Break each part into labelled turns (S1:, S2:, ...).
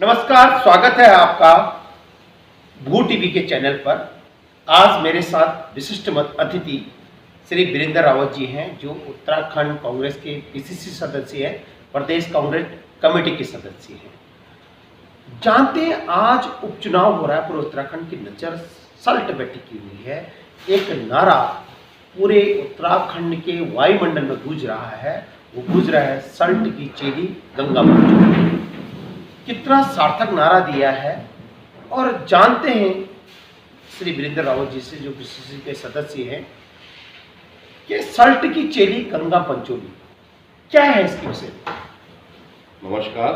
S1: नमस्कार, स्वागत है आपका भू टीवी के चैनल पर। आज मेरे साथ विशिष्ट अतिथि श्री वीरेंद्र रावत जी हैं, जो उत्तराखंड कांग्रेस के पीसीसी सदस्य हैं, प्रदेश कांग्रेस कमेटी के सदस्य हैं। जानते हैं, आज उपचुनाव हो रहा है, पर उत्तराखंड की नजर सल्ट पे टिकी हुई है। एक नारा पूरे उत्तराखंड के वायुमंडल में गूंज रहा है, वो गूंज रहा है, सल्ट की चेली गंगा पंचोली। कितना सार्थक नारा दिया है। और जानते हैं श्री वीरेंद्र रावत जी से, जो पीसीसी के सदस्य हैं, कि सल्ट की चेली गंगा पंचोली क्या है इसके विषय में।
S2: नमस्कार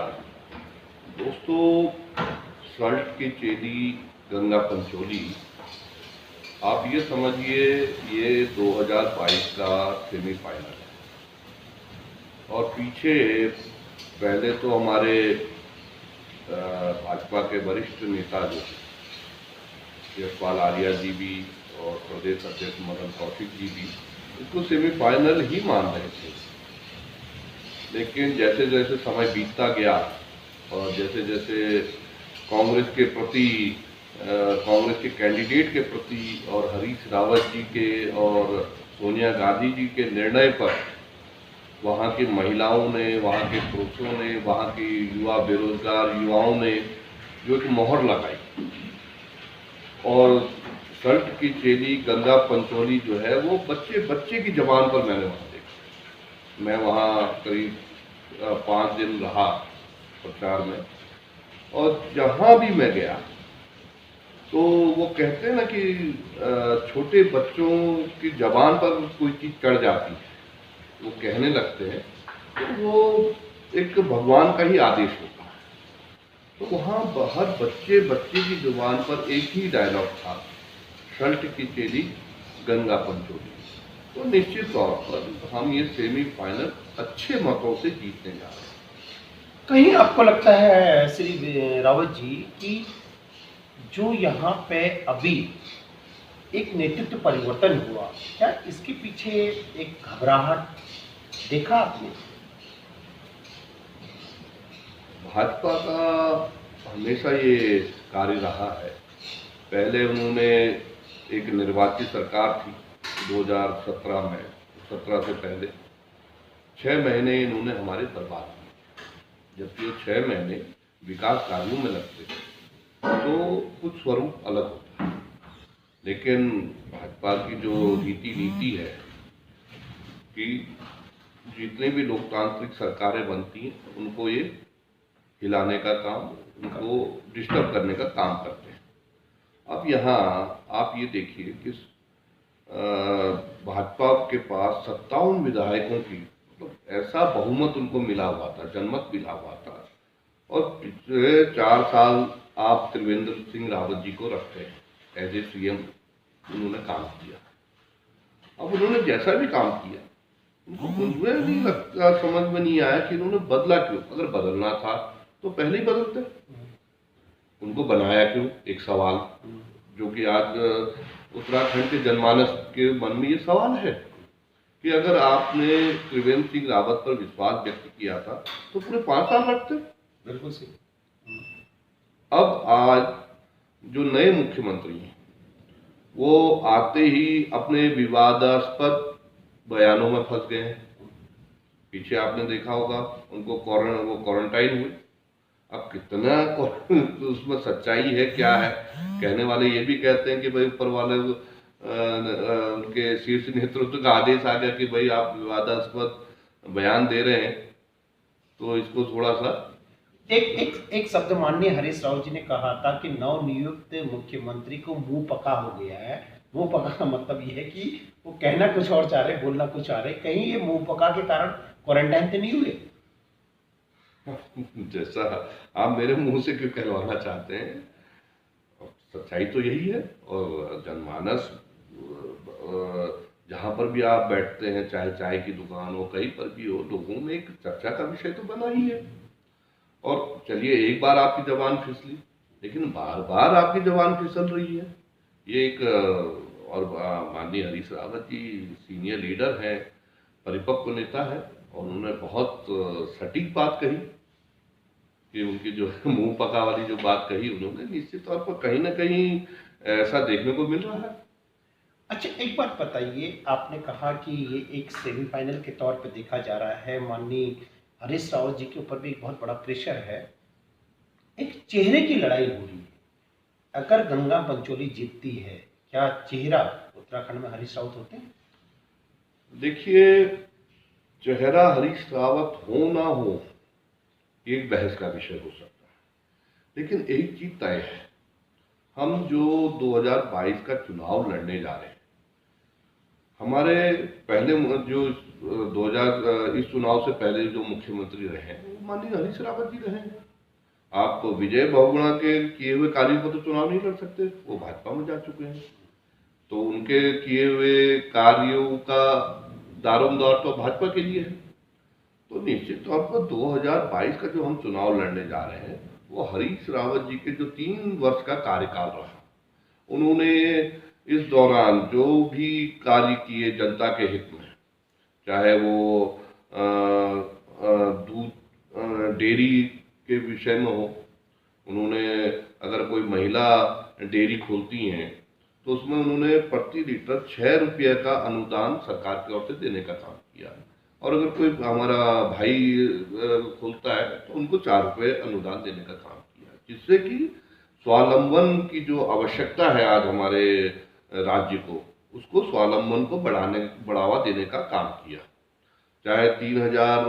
S2: दोस्तों, सल्ट की चेली गंगा पंचोली, आप ये समझिए ये 2022 का सेमीफाइनल है। और पीछे पहले तो हमारे भाजपा के वरिष्ठ नेता जो यशपाल आर्या जी भी और प्रदेश अध्यक्ष मदन कौशिक जी भी इसको सेमीफाइनल ही मान रहे थे। लेकिन जैसे जैसे समय बीतता गया और जैसे जैसे कांग्रेस के प्रति, कांग्रेस के कैंडिडेट के प्रति और हरीश रावत जी के और सोनिया गांधी जी के निर्णय पर वहाँ की महिलाओं ने, वहाँ के पुरुषों ने, वहाँ की युवा बेरोजगार युवाओं ने जो एक मोहर लगाई, और सल्ट की चेली गंगा पंचोली जो है वो बच्चे बच्चे की जबान पर मैंने वहाँ देखा। मैं वहाँ करीब 5 दिन रहा प्रचार में, और जहाँ भी मैं गया तो वो कहते हैं ना कि छोटे बच्चों की जबान पर कोई चीज़ चढ़ जाती है, वो कहने लगते हैं, तो वो एक भगवान का ही आदेश होता है। तो वहाँ हर बच्चे बच्चे की जुबान पर एक ही डायलॉग था, सल्ट की चेली गंगा पंचोली। तो निश्चित तौर पर हम ये सेमीफाइनल अच्छे मतों से जीतने जा रहे हैं।
S1: कहीं आपको लगता है श्री रावत जी कि जो यहाँ पे अभी एक नेतृत्व परिवर्तन हुआ, क्या इसके पीछे एक घबराहट देखा आपने?
S2: भाजपा का हमेशा ये कार्य रहा है। पहले उन्होंने एक निर्वाचित सरकार थी 2017 में, 17 से पहले 6 महीने इन्होंने हमारे बर्बाद किए, जबकि वो 6 महीने विकास कार्यों में लगते थे तो कुछ स्वरूप अलग होता है। लेकिन भाजपा की जो नीति है कि जितनी भी लोकतांत्रिक सरकारें बनती हैं उनको ये हिलाने का काम, उनको डिस्टर्ब करने का काम करते हैं। अब यहाँ आप ये देखिए कि भाजपा के पास 57 विधायकों की मतलब ऐसा बहुमत उनको मिला हुआ था, जनमत मिला हुआ था, और पिछले 4 साल आप त्रिवेंद्र सिंह रावत जी को रखते हैं एज ए सीएम। उन्होंने काम किया, अब उन्होंने जैसा भी काम किया उनको मुझे नहीं लगता, समझ में नहीं आया कि उन्होंने बदला क्यों। अगर बदलना था तो पहले ही बदलते, उनको बनाया क्यों, एक सवाल जो कि आज उत्तराखंड के जनमानस के मन में ये सवाल है कि अगर आपने त्रिवेंद्र सिंह रावत पर विश्वास व्यक्त किया था तो पूरे 5 साल रखते।
S1: बिल्कुल सही।
S2: अब आज जो नए मुख्यमंत्री हैं वो आते ही अपने विवादास्पद बयानों में फंस गए हैं। पीछे आपने देखा होगा उनको वो क्वारंटाइन हुए। अब कितना उसमें सच्चाई है क्या है, कहने वाले ये भी कहते हैं कि भाई ऊपर वाले उनके शीर्ष नेतृत्व का आदेश आ गया कि भाई आप विवादास्पद बयान दे रहे हैं तो इसको थोड़ा सा
S1: एक शब्द माननीय हरीश रावत जी ने कहा था कि नवनियुक्त मुख्यमंत्री को मुंह पका हो गया है। मुंह पका का मतलब ये है कि वो कहना कुछ और चाह रहे, बोलना कुछ चाह रहे। कहीं ये मुंह पका के कारण क्वारंटाइन तो नहीं हुए?
S2: जैसा आप मेरे मुंह से क्यों कहलवाना चाहते हैं, सच्चाई तो यही है। और जनमानस जहाँ पर भी आप बैठते हैं, चाहे चाय की दुकान हो, कहीं पर भी हो, लोगों में एक चर्चा का विषय तो बना ही है। और चलिए एक बार आपकी जबान फिसली, लेकिन बार बार आपकी जबान फिसल रही है। ये एक और माननीय हरीश रावत जी सीनियर लीडर हैं, परिपक्व नेता है, और उन्होंने बहुत सटीक बात कही कि उनकी जो मुंह पका वाली जो बात कही उन्होंने, निश्चित तौर पर कहीं ना कहीं ऐसा देखने को मिल रहा है।
S1: अच्छा, एक बात बताइए, आपने कहा कि ये एक सेमीफाइनल के तौर पे देखा जा रहा है, माननीय हरीश रावत जी के ऊपर भी एक बहुत बड़ा प्रेशर है, एक चेहरे की लड़ाई हो रही है। अगर गंगा पंचोली जीतती है, क्या चेहरा उत्तराखंड में हरीश रावत होते हैं?
S2: देखिए, चेहरा हरीश रावत हो ना हो एक बहस का विषय हो सकता है, लेकिन एक चीज तय है, हम जो 2022 का चुनाव लड़ने जा रहे हैं, हमारे पहले जो 2000 इस चुनाव से पहले जो मुख्यमंत्री रहे हैं वो माननीय हरीश रावत जी रहे हैं। आप विजय बहुगुणा के किए हुए कार्यों को तो चुनाव नहीं लड़ सकते, वो भाजपा में जा चुके हैं, तो उनके किए हुए कार्यों का दारोमदार तो भाजपा के लिए है। तो निश्चित तौर पर 2022 का जो हम चुनाव लड़ने जा रहे हैं वो हरीश रावत जी के जो 3 वर्ष का कार्यकाल रहा, उन्होंने इस दौरान जो भी कार्य किए जनता के हित में, चाहे वो दूध डेयरी के विषय में हो, उन्होंने अगर कोई महिला डेयरी खोलती हैं तो उसमें उन्होंने प्रति लीटर 6 रुपये का अनुदान सरकार की ओर से देने का काम किया, और अगर कोई हमारा भाई खोलता है तो उनको 4 रुपये अनुदान देने का काम किया, जिससे कि स्वावलंबन की जो आवश्यकता है आज हमारे राज्य को, उसको स्वावलंबन को बढ़ावा देने का काम किया। चाहे 3000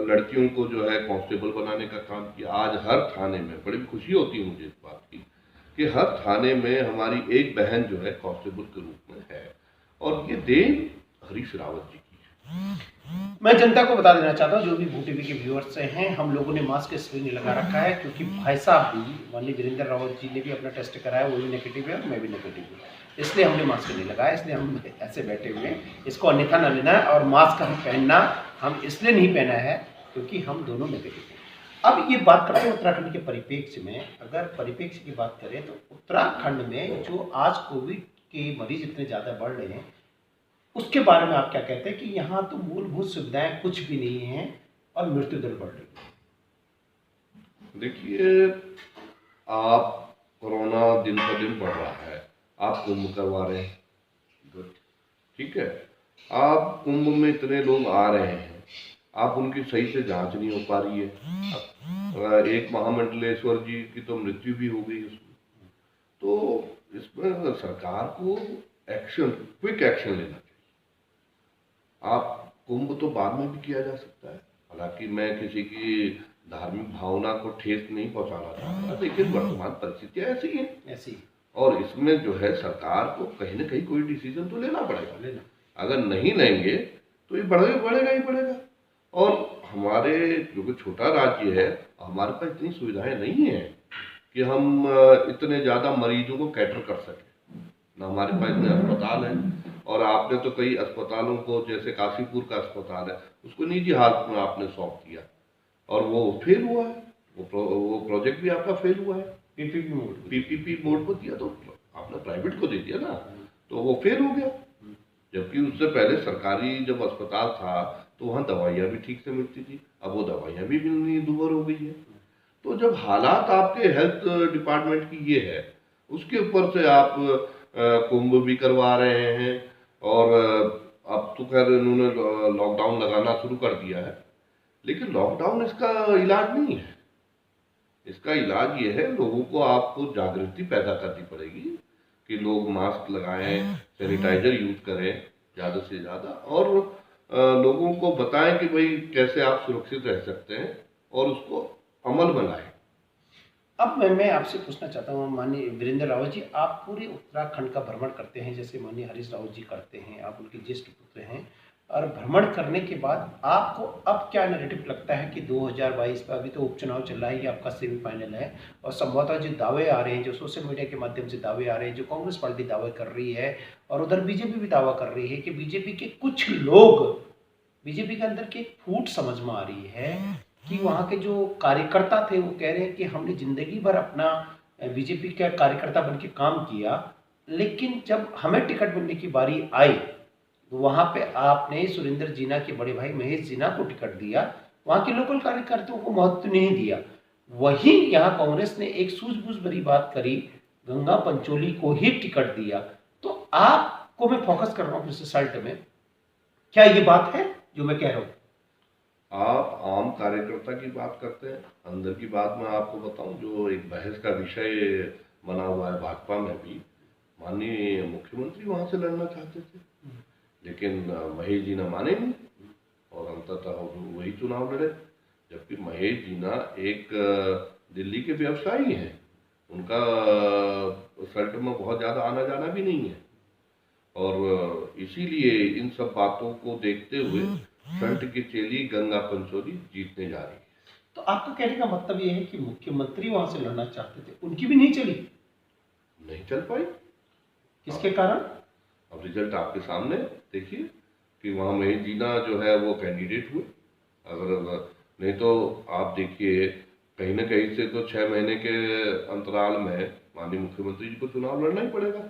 S2: लड़कियों को जो है कांस्टेबल बनाने का काम किया। आज हर थाने में, बड़ी खुशी होती है मुझे इस बात की, कि हर थाने में हमारी एक बहन जो है कांस्टेबल के रूप में है, और ये देन हरीश रावत जी की है।
S1: मैं जनता को बता देना चाहता हूँ, जो भी भू टीवी के व्यूअर्स हैं, हम लोगों ने मास्क इसलिए नहीं लगा रखा है क्योंकि भाई साहब भी, माननीय वीरेंद्र रावत जी ने भी अपना टेस्ट कराया, वो भी नेगेटिव है और मैं भी नेगेटिव हूँ, इसलिए हमने मास्क नहीं लगाया, इसलिए हम ऐसे बैठे हुए हैं। इसको अन्यथा न लेना है, और मास्क हम पहनना हम इसलिए नहीं पहना है क्योंकि हम दोनों नेगेटिव हैं। अब ये बात करते हैं उत्तराखंड के परिप्रेक्ष्य में। अगर परिप्रेक्ष्य की बात करें तो उत्तराखंड में जो आज कोविड के मरीज इतने ज़्यादा बढ़ रहे हैं, उसके बारे में आप क्या कहते हैं कि यहाँ तो मूलभूत सुविधाएं कुछ भी नहीं है और मृत्यु दर बढ़ रही है?
S2: देखिए, आप कोरोना दिन पर दिन बढ़ रहा है, आप कुंभ करवा रहे हैं, गुड, ठीक है, आप कुंभ में इतने लोग आ रहे हैं, आप उनकी सही से जांच नहीं हो पा रही है। एक महामंडलेश्वर जी की तो मृत्यु भी हो गई उसमें, तो इसमें सरकार को क्विक एक्शन लेना चाहिए। आप कुंभ तो बाद में भी किया जा सकता है, हालांकि मैं किसी की धार्मिक भावना को ठेस नहीं पहुंचाना चाहता, लेकिन वर्तमान परिस्थितियां ऐसी हैं,
S1: ऐसी, और
S2: इसमें जो है सरकार को कहीं ना कहीं कोई डिसीजन तो लेना पड़ेगा। अगर नहीं लेंगे तो ये बढ़ेगा ही बढ़ेगा। और हमारे जो कि छोटा राज्य है, हमारे पास इतनी सुविधाएं नहीं है कि हम इतने ज़्यादा मरीजों को कैटर कर सकें, ना हमारे पास इतने अस्पताल हैं। और आपने तो कई अस्पतालों को, जैसे काशीपुर का अस्पताल है, उसको निजी हालत में आपने सौंप दिया और वो फेल हुआ है, वो प्रोजेक्ट भी आपका फेल हुआ है। पीपीपी मोड पर दिया तो आपने प्राइवेट को दे दिया ना, तो वो फेल हो गया। जबकि उससे पहले सरकारी जब अस्पताल था तो वहाँ दवाइयाँ भी ठीक से मिलती थी, अब वो दवाइयाँ भी मिलनी दूभर हो गई है। तो जब हालात आपके हेल्थ डिपार्टमेंट की ये है, उसके ऊपर से आप कुंभ भी करवा रहे हैं, और अब तो खैर इन्होंने लॉकडाउन लगाना शुरू कर दिया है, लेकिन लॉकडाउन इसका इलाज नहीं है। इसका इलाज ये है, लोगों को आपको जागृति पैदा करनी पड़ेगी कि लोग मास्क लगाएं, सैनिटाइजर यूज करें ज़्यादा से ज़्यादा, और लोगों को बताएं कि भाई कैसे आप सुरक्षित रह सकते हैं और उसको अमल बनाएं।
S1: अब मैं आपसे पूछना चाहता हूँ, माननीय वीरेंद्र रावत जी, आप पूरे उत्तराखंड का भ्रमण करते हैं जैसे माननीय हरीश रावत जी करते हैं, आप उनके ज्येष्ठ पुत्र हैं, और भ्रमण करने के बाद आपको अब क्या नैरेटिव लगता है कि 2022 में, अभी तो उपचुनाव चल रहा है, ये आपका सेमीफाइनल है, और संभवतः जो दावे आ रहे हैं, जो सोशल मीडिया के माध्यम से दावे आ रहे हैं, जो कांग्रेस पार्टी दावे कर रही है और उधर बीजेपी भी दावा कर रही है कि बीजेपी के कुछ लोग, बीजेपी के अंदर की एक फूट समझ में आ रही है कि वहाँ के जो कार्यकर्ता थे वो कह रहे हैं कि हमने जिंदगी भर अपना बीजेपी का कार्यकर्ता बन के काम किया, लेकिन जब हमें टिकट मिलने की बारी आई तो वहाँ पे आपने सुरेंद्र जीना के बड़े भाई महेश जीना को टिकट दिया, वहां के लोकल कार्यकर्ताओं को महत्व नहीं दिया। वहीं यहाँ कांग्रेस ने एक सूझबूझ भरी बात करी, गंगा पंचोली को ही टिकट दिया। तो आपको मैं फोकस कर रहा हूँ इस रिजल्ट में, क्या ये बात है जो मैं कह रहा हूँ?
S2: आप आम कार्यकर्ता की बात करते हैं, अंदर की बात मैं आपको बताऊं, जो एक बहस का विषय बना हुआ है भाजपा में भी। माननीय मुख्यमंत्री वहां से लड़ना चाहते थे, लेकिन महेश जीना माने नहीं और अंततः वही चुनाव लड़े। जबकि महेश जीना एक दिल्ली के व्यवसायी हैं, उनका सल्ट में बहुत ज़्यादा आना जाना भी नहीं है, और इसीलिए इन सब बातों को देखते हुए सल्ट की चेली गंगा पंचोली जीतने जा रही है।
S1: तो आपका कहने का मतलब ये है कि मुख्यमंत्री वहां से लड़ना चाहते थे, उनकी भी नहीं चली?
S2: नहीं चल पाई।
S1: किसके कारण?
S2: अब रिजल्ट आपके सामने देखिए कि वहाँ महेश जीना जो है वो कैंडिडेट हुए। अगर नहीं तो आप देखिए कहीं ना कहीं से तो 6 महीने के अंतराल में माननीय मुख्यमंत्री जी को चुनाव लड़ना ही पड़ेगा।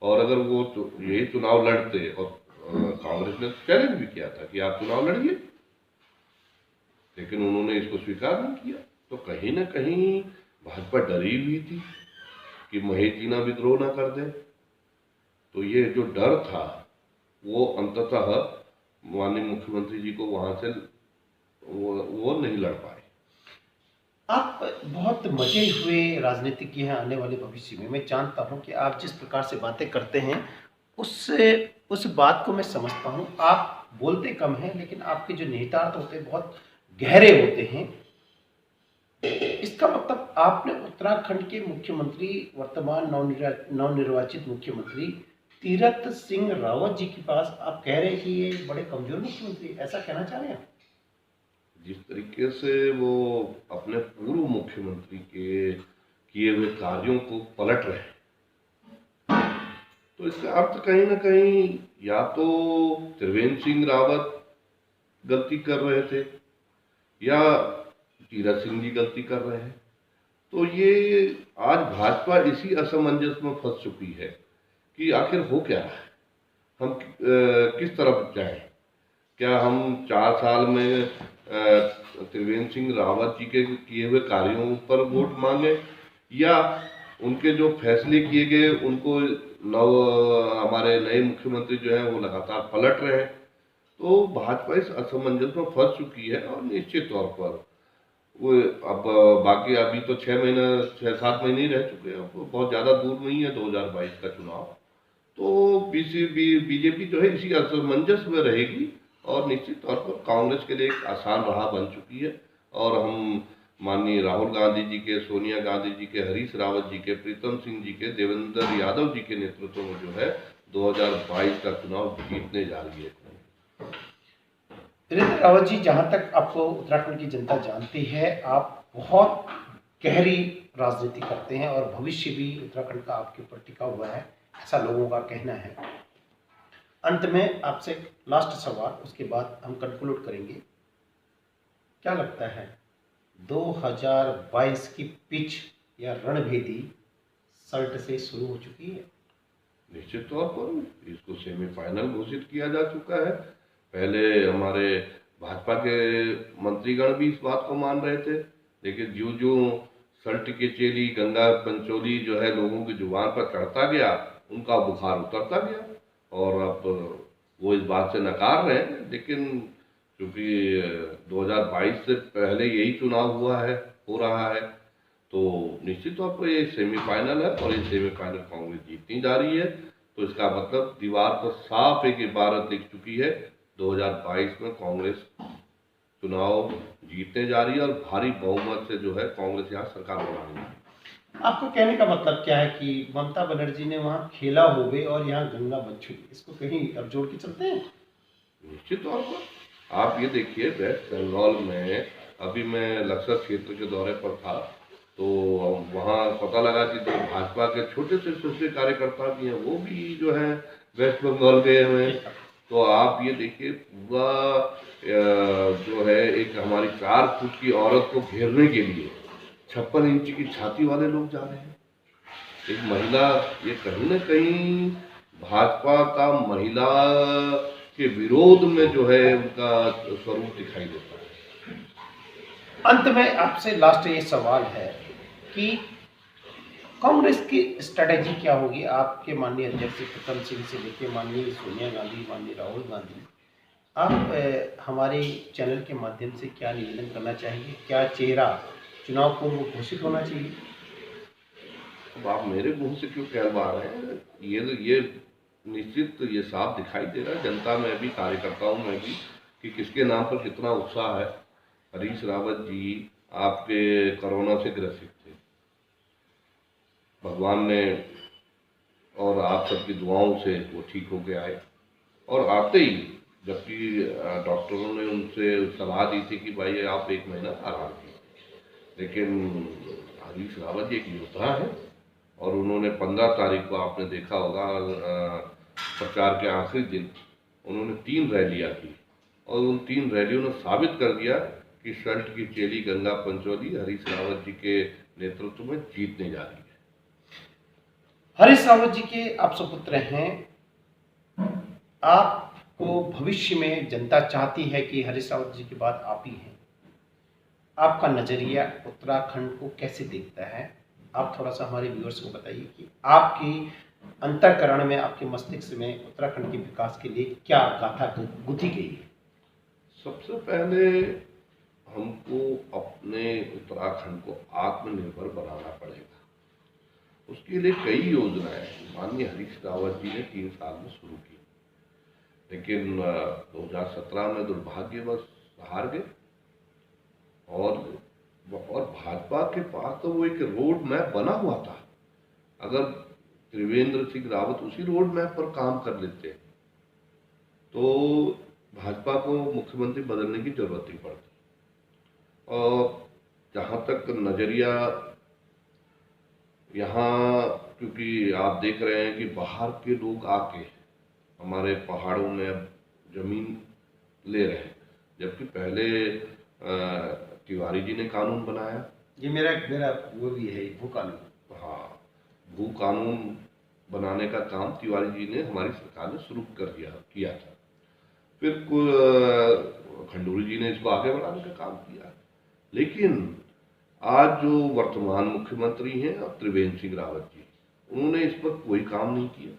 S2: और अगर वो ये चुनाव लड़ते, और कांग्रेस ने चैलेंज भी किया था कि आप चुनाव लड़िए, लेकिन उन्होंने इसको स्वीकार नहीं किया। तो कहीं ना कहीं भाजपा डरी हुई थी कि महेश जीना विद्रोह ना कर दे। तो ये जो डर था वो अंततः माननीय मुख्यमंत्री जी को वहां से वो नहीं लड़ पाए।
S1: आप बहुत मजे हुए राजनीतिज्ञ हैं आने वाले भविष्य में। मैं जानता हूं कि आप जिस प्रकार से बातें करते हैं उससे उस बात को मैं समझता हूं। आप बोलते कम हैं, लेकिन आपके जो निहितार्थ होते हैं बहुत गहरे होते हैं। इसका मतलब आपने उत्तराखंड के मुख्यमंत्री, वर्तमान नवनिर्वाचित मुख्यमंत्री तीरथ सिंह रावत जी के पास आप कह रहे हैं कि ये बड़े कमजोर मुख्यमंत्री, ऐसा कहना चाह रहे हैं?
S2: जिस तरीके से वो अपने पूर्व मुख्यमंत्री के किए हुए कार्यों को पलट रहे हैं, तो इसका अर्थ कहीं ना कहीं या तो त्रिवेंद्र सिंह रावत गलती कर रहे थे या तीरथ सिंह जी गलती कर रहे हैं। तो ये आज भाजपा इसी असमंजस में फंस चुकी है कि आखिर हो क्या रहा है, हम किस तरफ जाएं। क्या हम 4 साल में त्रिवेंद्र सिंह रावत जी के किए हुए कार्यों पर वोट मांगे, या उनके जो फैसले किए गए उनको हमारे नए मुख्यमंत्री जो है वो लगातार पलट रहे हैं। तो भाजपा इस असमंजस में फंस चुकी है, और निश्चित तौर पर वो अब बाकी अभी तो 6-7 महीने ही रह चुके हैं, अब बहुत ज़्यादा दूर नहीं है 2022 का चुनाव। तो बीजेपी जो है इसी असमंजस में रहेगी, और निश्चित तौर पर कांग्रेस के लिए एक आसान राह बन चुकी है। और हम माननीय राहुल गांधी जी के, सोनिया गांधी जी के, हरीश रावत जी के, प्रीतम सिंह जी के, देवेंद्र यादव जी के नेतृत्व में जो है 2022 का चुनाव जीतने जा रही है।
S1: वीरेंद्र रावत जी, जहाँ तक आपको उत्तराखंड की जनता जानती है, आप बहुत गहरी राजनीति करते हैं और भविष्य भी उत्तराखंड का आपके ऊपर टिका हुआ है, ऐसा लोगों का कहना है। अंत में आपसे एक लास्ट सवाल, उसके बाद हम कंक्लूड करेंगे। क्या लगता है 2022 की पिच या रणभेदी सल्ट से शुरू हो चुकी है?
S2: निश्चित तौर पर इसको सेमीफाइनल घोषित किया जा चुका है। पहले हमारे भाजपा के मंत्रीगण भी इस बात को मान रहे थे, लेकिन जो जो सल्ट के चेली गंगा पंचोली जो है लोगों की जुबान पर चढ़ता गया, उनका बुखार उतरता गया, और अब वो इस बात से नकार रहे हैं। लेकिन क्योंकि 2022 से पहले यही चुनाव हो रहा है, तो निश्चित तौर पर ये सेमीफाइनल है, और ये सेमीफाइनल कांग्रेस जीतनी जा रही है। तो इसका मतलब दीवार पर साफ एक इबारत दिख चुकी है, 2022 में कांग्रेस चुनाव जीतने जा रही है, और भारी बहुमत से जो है कांग्रेस यहाँ सरकार बनाने जा रही है।
S1: आपको कहने का मतलब क्या है कि ममता बनर्जी ने वहाँ खेला होवे और यहाँ गंगा बच्चू, इसको कहीं अब जोड़ के चलते हैं?
S2: निश्चित तौर पर आप ये देखिए, वेस्ट बंगाल में अभी मैं लक्सर क्षेत्र के दौरे पर था, तो वहाँ पता लगा कि जो भाजपा के छोटे से छोटे कार्यकर्ता भी हैं, वो भी जो है वेस्ट बंगाल गए हुए हैं। तो आप ये देखिए, पूरा जो है एक हमारी 4 फुट की औरत को घेरने के लिए 56 इंच की छाती वाले लोग जा रहे हैं। एक महिला, ये कहीं ना कहीं भाजपा का महिला के विरोध में जो है उनका स्वरूप दिखाई देता है।
S1: अंत में आपसे लास्ट ये सवाल है कि कांग्रेस की स्ट्रेटेजी क्या होगी? आपके माननीय अध्यक्ष प्रीतम सिंह से लेकर माननीय सोनिया गांधी, माननीय राहुल गांधी, आप हमारे चैनल के माध्यम से क्या निवेदन करना चाहेंगे? क्या चेहरा चुनाव पूर्व घोषित होना चाहिए?
S2: अब आप मेरे मुंह से क्यों कहलवा रहे हैं? ये निश्चित ये साफ दिखाई दे रहा है जनता में भी, कार्यकर्ताओं में भी, कि किसके नाम पर कितना उत्साह है। हरीश रावत जी आपके कोरोना से ग्रसित थे, भगवान ने और आप सबकी दुआओं से वो ठीक होके आए, और आते ही जबकि डॉक्टरों ने उनसे सलाह दी थी कि भाई आप 1 महीना आराम कीजिए, लेकिन हरीश रावत जी एक योद्धा है और उन्होंने 15 तारीख को आपने देखा होगा प्रचार के आखिरी दिन उन्होंने 3 रैलियां की, और उन 3 रैलियों ने साबित कर दिया कि शल्ट की चेली गंगा पंचौली हरीश रावत जी के नेतृत्व में जीतने जा रही है।
S1: हरीश रावत जी के आप सुपुत्र हैं, आपको भविष्य में जनता चाहती है कि हरीश रावत जी के बाद आप ही हैं। आपका नजरिया उत्तराखंड को कैसे देखता है? आप थोड़ा सा हमारे व्यूअर्स को बताइए कि आपकी अंतःकरण में, आपके मस्तिष्क में उत्तराखंड के विकास के लिए क्या गाथा गुथी गई है?
S2: सबसे पहले हमको अपने उत्तराखंड को आत्मनिर्भर बनाना पड़ेगा। उसके लिए कई योजनाएं माननीय हरीश रावत जी ने 3 साल में शुरू की, लेकिन 2017 में दुर्भाग्यवश हार गए, और भाजपा के पास तो वो एक रोड मैप बना हुआ था। अगर त्रिवेंद्र सिंह रावत उसी रोड मैप पर काम कर लेते तो भाजपा को मुख्यमंत्री बदलने की जरूरत नहीं पड़ती। और जहाँ तक नजरिया यहाँ, क्योंकि आप देख रहे हैं कि बाहर के लोग आके हमारे पहाड़ों में अब जमीन ले रहे हैं, जबकि पहले तिवारी जी ने कानून बनाया।
S1: ये मेरा मेरा वो भी है, भू कानून।
S2: हाँ, भू कानून बनाने का काम तिवारी जी ने, हमारी सरकार ने शुरू किया था। फिर खंडूरी जी ने इसको आगे बढ़ाने का काम किया। लेकिन आज जो वर्तमान मुख्यमंत्री हैं अब त्रिवेंद्र सिंह रावत जी, उन्होंने इस पर कोई काम नहीं किया।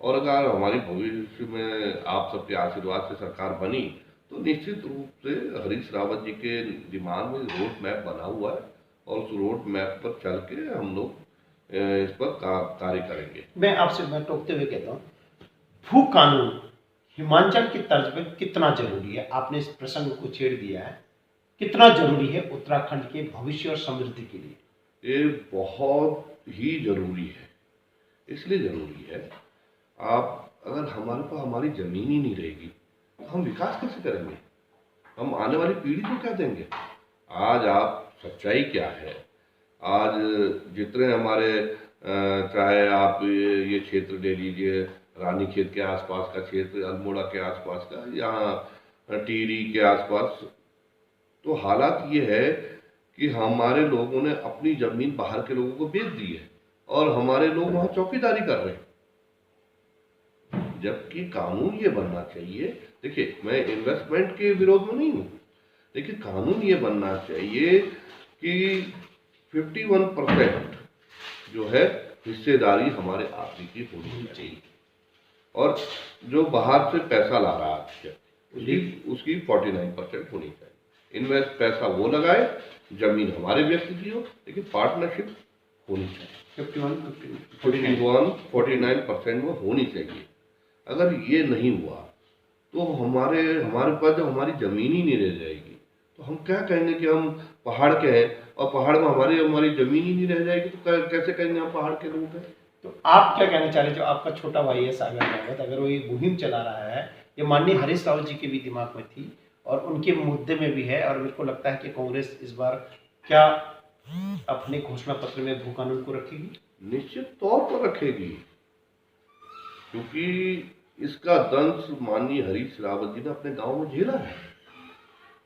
S2: और अगर हमारी भविष्य में आप सबके आशीर्वाद से सरकार बनी तो निश्चित रूप से हरीश रावत जी के दिमाग में रोड मैप बना हुआ है, और उस रोड मैप पर चल के हम लोग इस पर कार्य करेंगे।
S1: मैं टोकते हुए कहता हूँ, भू कानून हिमाचल की तर्ज पर कितना जरूरी है? आपने इस प्रसंग को छेड़ दिया है, कितना जरूरी है उत्तराखंड के भविष्य और समृद्धि के लिए?
S2: ये बहुत ही जरूरी है। इसलिए जरूरी है, आप अगर हमारे पास हमारी जमीन ही नहीं रहेगी तो हम विकास कैसे करेंगे? हम आने वाली पीढ़ी को क्या देंगे? आज आप सच्चाई क्या है, आज जितने हमारे चाहे आप ये क्षेत्र ले लीजिए, रानीखेत के आसपास का क्षेत्र, अल्मोड़ा के आसपास का, यहाँ टिहरी के आसपास, तो हालात ये है कि हमारे लोगों ने अपनी जमीन बाहर के लोगों को बेच दी है, और हमारे लोग वहाँ चौकीदारी कर रहे हैं। जबकि कानून ये बनना चाहिए, देखिए मैं इन्वेस्टमेंट के विरोध में नहीं हूँ, लेकिन कानून ये बनना चाहिए कि 51% जो है हिस्सेदारी हमारे आदमी की होनी चाहिए, और जो बाहर से पैसा ला रहा है उसकी 49% होनी चाहिए। इन्वेस्ट पैसा वो लगाए, जमीन हमारे व्यक्ति की हो, लेकिन पार्टनरशिप होनी चाहिए। 49% वो होनी चाहिए। अगर ये नहीं हुआ तो हमारे पास जब हमारी जमीन ही नहीं रह जाएगी तो हम क्या कहेंगे कि हम पहाड़ के हैं, और पहाड़ में हमारी जमीन ही नहीं रह जाएगी तो कैसे कहेंगे हम पहाड़ के लोग हैं?
S1: तो आप क्या कहना चाह रहे हैं, जो आपका छोटा भाई है सागर रावत, अगर वो ये मुहिम चला रहा है, ये माननीय हरीश रावत जी के भी दिमाग में थी और उनके मुद्दे में भी है, और मेरे को लगता है कि कांग्रेस इस बार क्या अपने घोषणा पत्र में भू कानून को रखेगी?
S2: निश्चित तौर पर रखेगी, क्योंकि इसका दंश माननीय हरीश रावत जी ने अपने गांव में झेला है।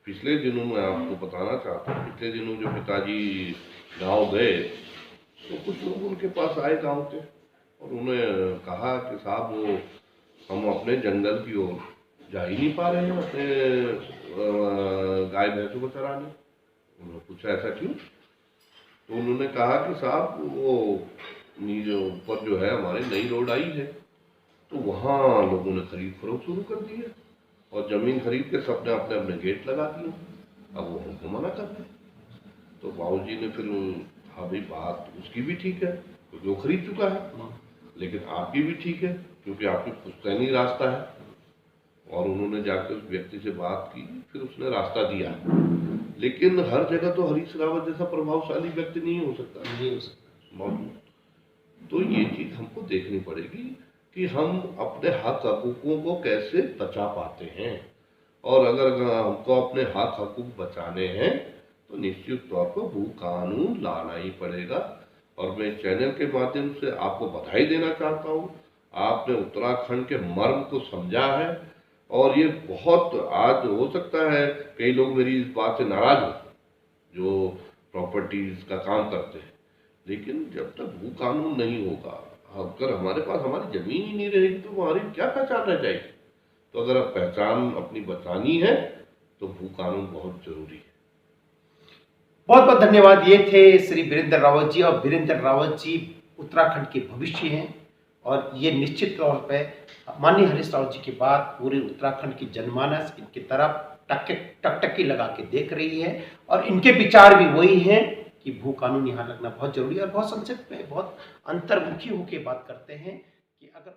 S2: पिछले दिनों में आपको बताना चाहता हूँ, पिछले दिनों जो पिताजी गांव गए तो कुछ लोग उनके पास आए गांव के, और उन्हें कहा कि साहब वो हम अपने जंगल की ओर जा ही नहीं पा रहे हैं अपने गाय भैंसों को चराने। उन्होंने पूछा ऐसा क्यों, तो उन्होंने कहा कि साहब वो नीचे ऊपर जो है हमारी नई रोड आई है, तो वहाँ लोगों ने खरीद फरोख्त शुरू कर दी है और ज़मीन खरीद के सबने अपने अपने गेट लगा दिए। अब वो हमको मना कर रहे हैं। तो बाबूजी ने फिर हाँ भाई बात उसकी भी ठीक है क्योंकि वो खरीद चुका है, लेकिन आपकी भी ठीक है क्योंकि आपकी पुश्तैनी रास्ता है। और उन्होंने जाकर उस व्यक्ति से बात की, फिर उसने रास्ता दिया। लेकिन हर जगह तो हरीश रावत जैसा प्रभावशाली व्यक्ति नहीं हो सकता मौजूद। तो ये चीज हमको देखनी पड़ेगी कि हम अपने हक हकूकों को कैसे बचा पाते हैं, और अगर हमको अपने हक हकूक बचाने हैं तो निश्चित तौर पर भू कानून लाना ही पड़ेगा। और मैं चैनल के माध्यम से आपको बधाई देना चाहता हूँ, आपने उत्तराखंड के मर्म को समझा है। और ये बहुत, आज हो सकता है कई लोग मेरी इस बात से नाराज हो जो प्रॉपर्टीज का काम करते हैं, लेकिन जब तक भू कानून नहीं होगा, अगर हमारे पास हमारी जमीन ही नहीं रहेगी तो हमारी क्या पहचान रह जाएगी। तो अगर अब पहचान अपनी बचानी है तो भू कानून बहुत जरूरी है।
S1: बहुत बहुत धन्यवाद। ये थे श्री वीरेंद्र रावत जी, और वीरेंद्र रावत जी उत्तराखंड के भविष्य हैं, और ये निश्चित तौर पे माननीय हरीश रावत जी के बाद पूरे उत्तराखंड की जनमानस इनकी तरफ टकटकी लगा के देख रही है, और इनके विचार भी वही हैं कि भू कानून यहाँ लगना बहुत जरूरी है। और बहुत संक्षिप्त में बहुत अंतर्मुखी होकर बात करते हैं कि अगर